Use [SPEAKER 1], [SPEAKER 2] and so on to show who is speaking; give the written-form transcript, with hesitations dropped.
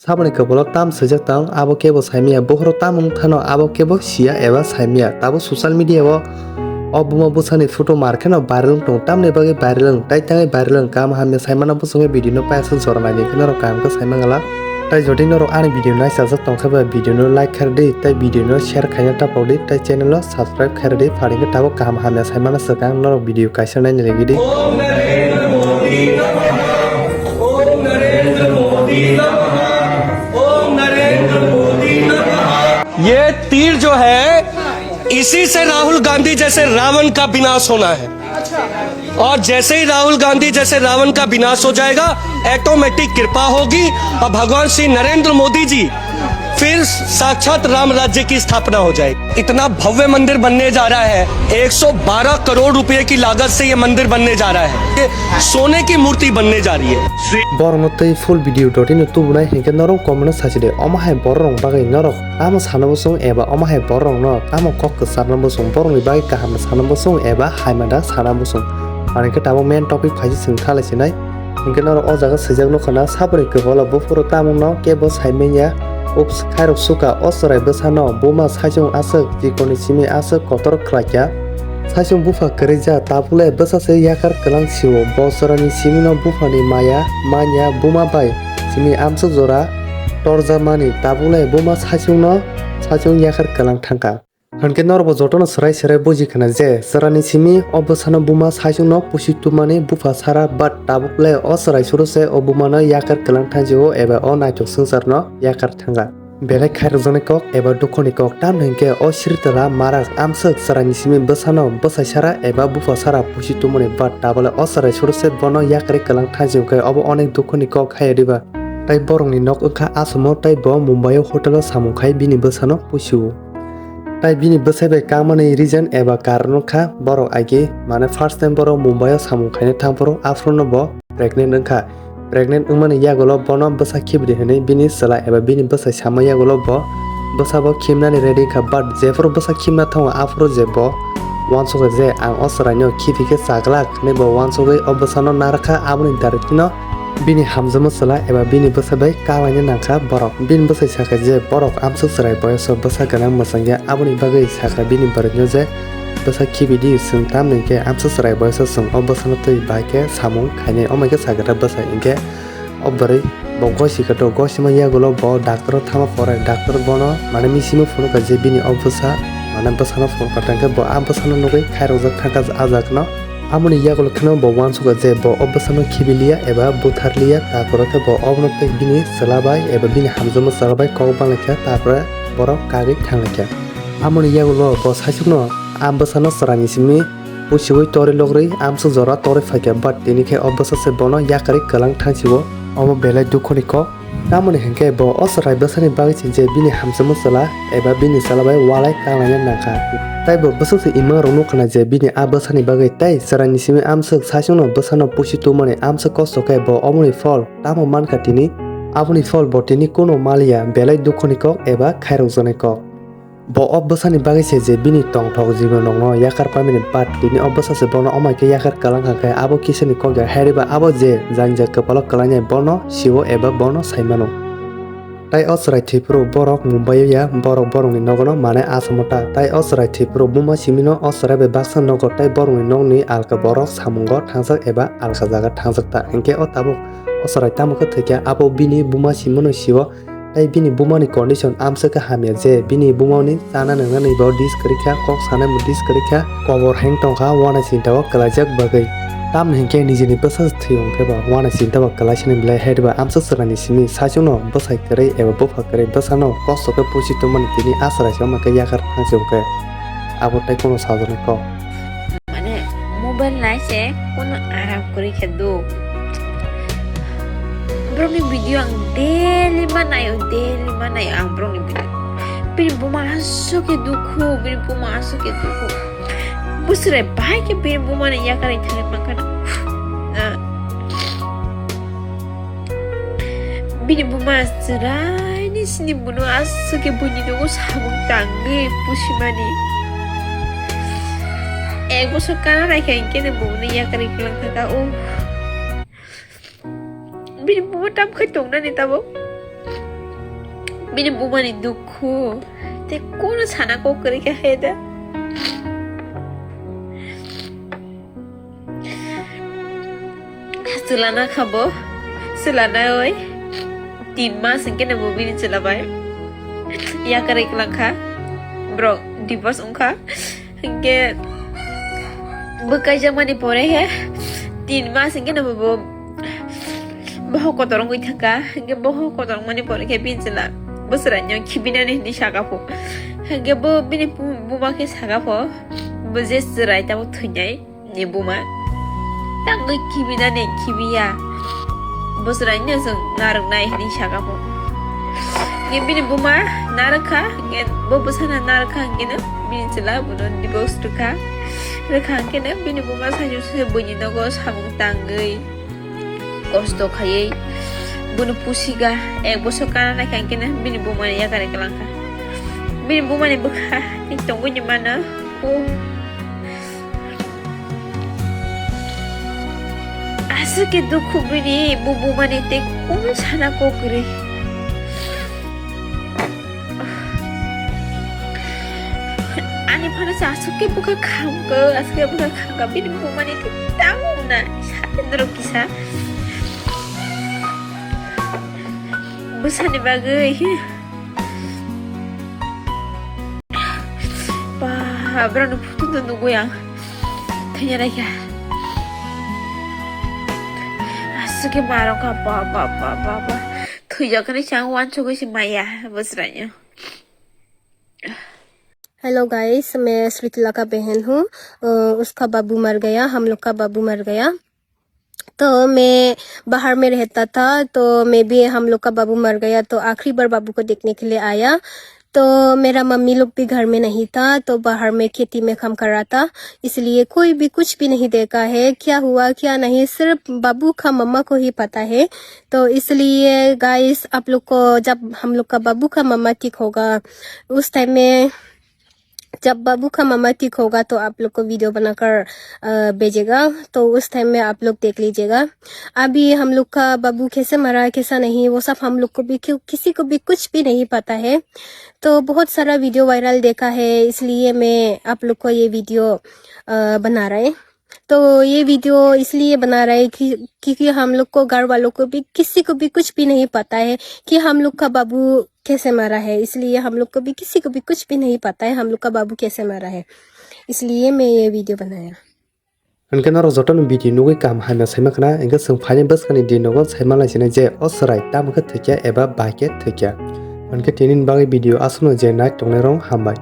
[SPEAKER 1] saboni kebolo tam sejak tang abo kebo saimia bohro tamung thano abo kebo sia eba saimia tabo social media o buma busani photo markeno viral tong tamne bagi viral tai tangai viral kam hamne saimana busunge video no paisa sorna ni kenaro kam ko saimangala tai jodi no ani video na sa tong khaba video no like khardi tai video no share khanya tapodi tai channel no subscribe khardi pharinga tabo kam hamne saimana sakang no video kaisa nai legidi
[SPEAKER 2] ओम नरेंद्र मोदी नमः ओम नरेंद्र मोदी नमः ओम नरेंद्र मोदी नमः। ये तीर जो है इसी से राहुल गांधी जैसे रावण का विनाश होना है और जैसे ही राहुल गांधी जैसे रावण का विनाश हो जाएगा ऑटोमेटिक कृपा होगी और भगवान श्री नरेंद्र मोदी जी फिर साक्षात राम राज्य की स्थापना हो जाएगी। इतना भव्य मंदिर बनने जा रहा है 112 करोड़ रुपए की लागत से ये मंदिर बनने जा रहा है। ये सोने की मूर्ति बनने जा रही है।
[SPEAKER 1] bornotei full video dotino tubunai hingke norok komno sajide omahai borong bagai norok amo sanabosong eba omahai borong no amo kok sanabosong borongni bagai kaham sanabosong eba haimada sanabosong anike tabo main topic phaji singthala sinai hingke norok o jaga sejak no khana sabri kebola bufuro tamung no kebo saimenya ups khairok suka osrai besano buma sajong asuk jikoni simi asuk kotor khlakya sajong bupha kerja tapule besase yakar kelang siwo bosorani simi no bupha ni maya manya buma bai simi amsuk jora torja mani tapule buma sajong yakar kelang thangka hanke norbo jotono serai buji khana je sarani simi obosano buma sajong no pushi tumani bupha sara bat tapule o serai suruse o buma no yakar kelang thangjiwo eba o naitok sungsar no yakar thanga belai khairokjani kok eba dukoni kok tam hingke o sritara marak amsuk sarani simi bosano bosai sara eba bupha sara pushi tumani bat tapule o serai suruse bono yakari kelang thangjiwo obo onek dukoni kok khayadiba tai borongni nok ongkha asamo tai bo mumbai hotel samung khai bini bosano pushiwo tai bini bosaibai kamani reason eba karon kha borok age mane first time borok mumbai samung khaine thangporo afrono bo pregnant ongkha pregnant ongmani yagolo bono bosa khibri hene bini sala eba bini bosa sama yagolo bo bosa bo khimnani ready kha but jeforo bosa khimna thonga afro je bo wansoga je ang osranyo khifike saglak ne bo wansogai obosano narakha aboni daritino bini hamjamo sala eba bini bosabai kalanya nangkha borok bini bosai saka je borok amsuk sarai boyoso bosa ganang masangya aboni bagai saka bini barinyo je bosa khibidi sungtam ningke amsuk sarai boyoso sung obosano tui baike samung khaine omaike sagara bosa inke obbarai bo gosi kato gosima yagulo bo doctor thama pore doctor bono mane misimo phone ka je bini obosa mane bosano phone katangke bo ambosano nugai khairojak thaka ajakno amoni yagulo khano bo wansuga je bo obosano khibilia eba butharlia tapore bo obnote bini salabai eba bini hamjamo salabai kobanglikha tapore borok kagi thanglakha amoni yagulo bo saisukno ambosano sarani simi pusiwai tori logrei amsu jora tori phakya but tinike obosa se bono yakari kelang thangsibo obo belai dukhoni ko namoni hengke bo osrai bosani bagi je bini hamjamo sala eba bini salabai walai kalanya nangkha tai bo bosokse ima rono khana je bini a bosani bagai tai sarani simi amsuk sasungno bosano pushi tumani amsuk kosto kai bo omoni fol tamo manka tini aboni fol bo tini kono malia belai dukhoni kok eba khairokjani kok bo obosani bagai se je bini tongthok jibo nongo yakar pamini bat tini obosa se bono omaike yakar kalangkha kai abo kisani kok heriba abo je janja kapalo kalanya bono siwo eba bono saimano tai osrai thipro borok mumbai ya borok ni nogono mane asamota tai osrai thipro buma simino osrai be baksa nogo tai borok ni nogni alka borok samungo thangjak eba alka jaga thangjakta hingke o tabuk osrai tamuko thekya abo bini buma simino siwo tai bini bumani condition amsaka hamya je bini bumani chana nangnani bo diskrikha kok sanai mu diskrikha kobor heng tongkha wana sintao kalajak bagai tam hingke nijini bosas thiyongke ba wana sintao kalashini blai hedba amsa sarani simi sajuno bosai kare eba bupha kare bosano kosto ke pusi tumani tini asra jama ke yakar thangsiongke abo tai kono sajone ko
[SPEAKER 3] mane mobile naise kono aram kori khedo broni video ang daily manayo ang broni video bini bumasuk ke dukhu busre bai ke bini bumane yakar ithane makana bini bumas cerai ni sini bunu asuke bunyi dogo sabung tangge pusimani ego sokana rakheng kene bumane yakar iklang thaka bini buma tam khaitong na ni tabo bini buma ni dukhu te kono sana kokri ka heda Selana khabo selana oi 3 mas ke na bini chalabai ya kare klangkha bro divorce ungkha ke bekai jamani pore he 3 mas ke na bo boho kotorong goi thaka ke boho kotorong mani pore ke bin chela busranyo khibina ni sagapo ke bo bini buma ke sagapo bo je srai ta thunyai ni buma tangoi khibina ne khibiya busranyo sung narang nai ni sagapo ke bini buma naraka ke bo busana naraka ke na bini chela bunon divorce tuka rekha ke na bini buma sayu se boni nago samung tangai kosto khaye bunu pushi ga ek boso kana na kan kena bini buma ya kare kalangka bini buma ni bukha ni tongo ni mana asuke dukhu bini buma ni te kon sana ko kure ani phana sa asuke bukha kham bini buma ni te tang na sa ndro kisa Besar ni bagai. Bah, beranu putu tu nunggu yang tanya lagi. Asuke marah apa. Tu jangan ni cang wan cukup si Maya besarnya.
[SPEAKER 4] Hello guys मैं श्रीतला का बहन हूँ उसका बाबू मर गया हम लोग का बाबू मर गया तो मैं बाहर में रहता था तो मैं भी हम लोग का बाबू मर गया तो आखिरी बार बाबू को देखने के लिए आया तो मेरा मम्मी लोग भी घर में नहीं था तो बाहर में खेती में काम कर रहा था इसलिए कोई भी कुछ भी नहीं देखा है क्या हुआ क्या नहीं सिर्फ बाबू का मम्मा को ही पता है तो इसलिए गाइस आप लोग को जब हम लोग का बाबू का मम्मा ठीक होगा उस टाइम में जब बाबू का मम्मा ठीक होगा तो आप लोग को वीडियो बनाकर भेजेगा तो उस टाइम में आप लोग देख लीजिएगा अभी हम लोग का बाबू कैसे मरा कैसा नहीं वो सब हम लोग को भी किसी को भी कुछ भी नहीं पता है तो बहुत सारा वीडियो वायरल देखा है इसलिए मैं आप लोग को ये वीडियो बना रहा है तो ये वीडियो इसलिए बना रहा है क्योंकि हम लोग को घर वालों को भी किसी को भी कुछ भी नहीं पता है कि हम लोग का बाबू कैसे मरा है इसलिए हम लोग को भी किसी को भी कुछ भी नहीं पता है हम लोग का बाबू कैसे मरा है इसलिए मैं ये वीडियो बनाया
[SPEAKER 1] Anke naro jotono video nugui kam haina saima kana anke sung phane baskani dinogo saima laisine je osrai tamke thekya eba baike thekya anke tinin bagi video asuno je nai tongnai rong hambai